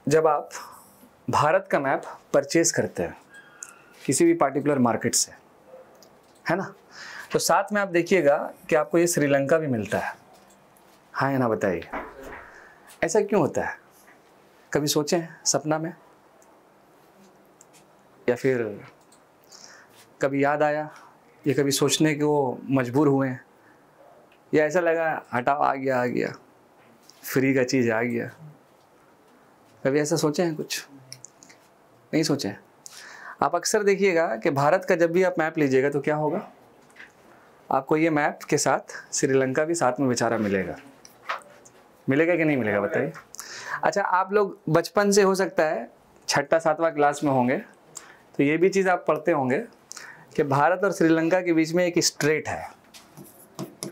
जब आप भारत का मैप परचेज करते हैं किसी भी पार्टिकुलर मार्केट से, है ना, तो साथ में आप देखिएगा कि आपको ये श्रीलंका भी मिलता है। हाँ या ना बताइए, ऐसा क्यों होता है? कभी सोचे हैं सपना में, या फिर कभी याद आया, या कभी सोचने के वो मजबूर हुए हैं, या ऐसा लगा हटाओ आ गया फ्री का चीज़ आ गया? कभी ऐसा सोचे हैं? कुछ नहीं सोचे हैं? आप अक्सर देखिएगा कि भारत का जब भी आप मैप लीजिएगा तो क्या होगा, आपको ये मैप के साथ श्रीलंका भी साथ में बेचारा मिलेगा। मिलेगा कि नहीं मिलेगा बताइए? अच्छा, आप लोग बचपन से हो सकता है 6ठा-7वां क्लास में होंगे तो ये भी चीज़ आप पढ़ते होंगे कि भारत और श्रीलंका के बीच में एक स्ट्रेट है।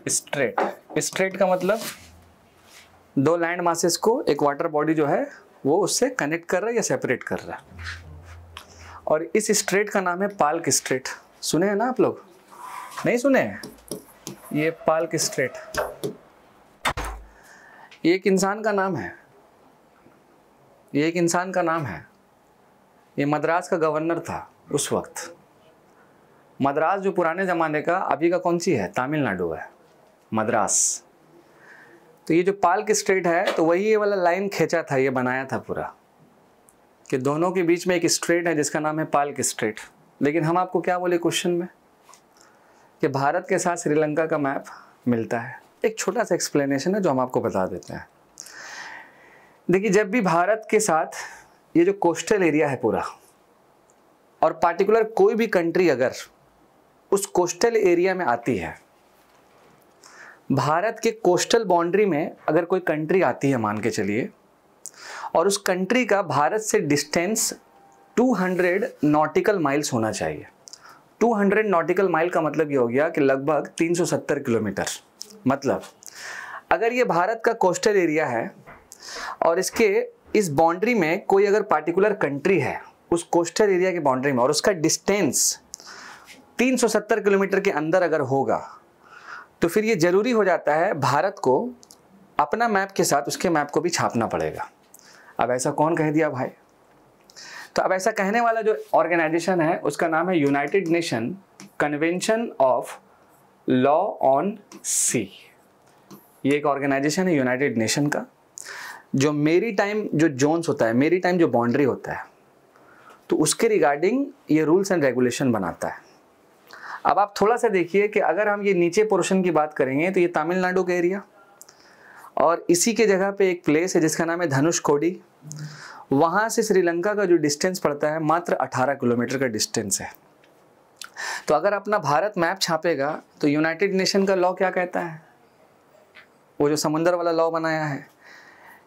स्ट्रेट का मतलब दो लैंड मासेस को एक वाटर बॉडी जो है वो उससे कनेक्ट कर रहा है या सेपरेट कर रहा है, और इस स्ट्रेट का नाम है पाल्क स्ट्रेट। सुने हैं ना आप लोग? नहीं सुने हैं? ये पाल्क स्ट्रेट ये एक इंसान का नाम है। ये मद्रास का गवर्नर था उस वक्त। मद्रास जो पुराने ज़माने का, अभी का कौन सी है? तमिलनाडु है मद्रास। तो ये जो पाल्क स्ट्रेट है तो वही ये वाला लाइन खींचा था, ये बनाया था पूरा, कि दोनों के बीच में एक स्ट्रेट है जिसका नाम है पाल्क स्ट्रेट। लेकिन हम आपको क्या बोले क्वेश्चन में, कि भारत के साथ श्रीलंका का मैप मिलता है। एक छोटा सा एक्सप्लेनेशन है जो हम आपको बता देते हैं। देखिए, जब भी भारत के साथ ये जो कोस्टल एरिया है पूरा, और पार्टिकुलर कोई भी कंट्री अगर उस कोस्टल एरिया में आती है, भारत के कोस्टल बाउंड्री में अगर कोई कंट्री आती है मान के चलिए, और उस कंट्री का भारत से डिस्टेंस 200 नॉटिकल माइल्स होना चाहिए। 200 नॉटिकल माइल का मतलब ये हो गया कि लगभग 370 किलोमीटर। मतलब अगर ये भारत का कोस्टल एरिया है और इसके इस बाउंड्री में कोई अगर पार्टिकुलर कंट्री है उस कोस्टल एरिया के बाउंड्री में, और उसका डिस्टेंस 370 किलोमीटर के अंदर अगर होगा, तो फिर ये जरूरी हो जाता है भारत को अपना मैप के साथ उसके मैप को भी छापना पड़ेगा। अब ऐसा कौन कह दिया भाई? तो अब ऐसा कहने वाला जो ऑर्गेनाइजेशन है उसका नाम है United Nation Convention of Law on Sea. ये एक ऑर्गेनाइजेशन है यूनाइटेड नेशन का, जो मेरी टाइम जो जोन्स होता है, मेरी टाइम जो बाउंड्री होता है, तो उसके रिगार्डिंग ये रूल्स एंड रेगुलेशन बनाता है। अब आप थोड़ा सा देखिए कि अगर हम ये नीचे पोर्शन की बात करेंगे तो ये तमिलनाडु का एरिया, और इसी के जगह पे एक प्लेस है जिसका नाम है धनुषकोडी। वहाँ से श्रीलंका का जो डिस्टेंस पड़ता है मात्र 18 किलोमीटर का डिस्टेंस है। तो अगर अपना भारत मैप छापेगा तो यूनाइटेड नेशन का लॉ क्या कहता है, वो जो समुंदर वाला लॉ बनाया है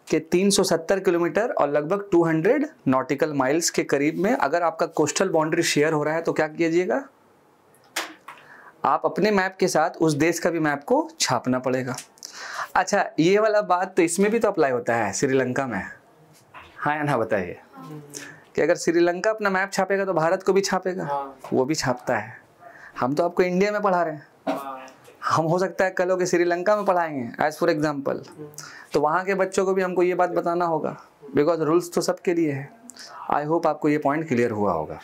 कि 370 किलोमीटर और लगभग 200 नॉटिकल माइल्स के करीब में अगर आपका कोस्टल बाउंड्री शेयर हो रहा है तो क्या कीजिएगा, आप अपने मैप के साथ उस देश का भी मैप को छापना पड़ेगा। अच्छा, ये वाला बात तो इसमें भी तो अप्लाई होता है श्रीलंका में। हाँ या ना बताइए, कि अगर श्रीलंका अपना मैप छापेगा तो भारत को भी छापेगा। वो भी छापता है। हम तो आपको इंडिया में पढ़ा रहे हैं, हम हो सकता है कल के श्रीलंका में पढ़ाएंगे एज फॉर एग्जाम्पल, तो वहाँ के बच्चों को भी हमको ये बात बताना होगा, बिकॉज रूल्स तो सबके लिए है। आई होप आपको ये पॉइंट क्लियर हुआ होगा।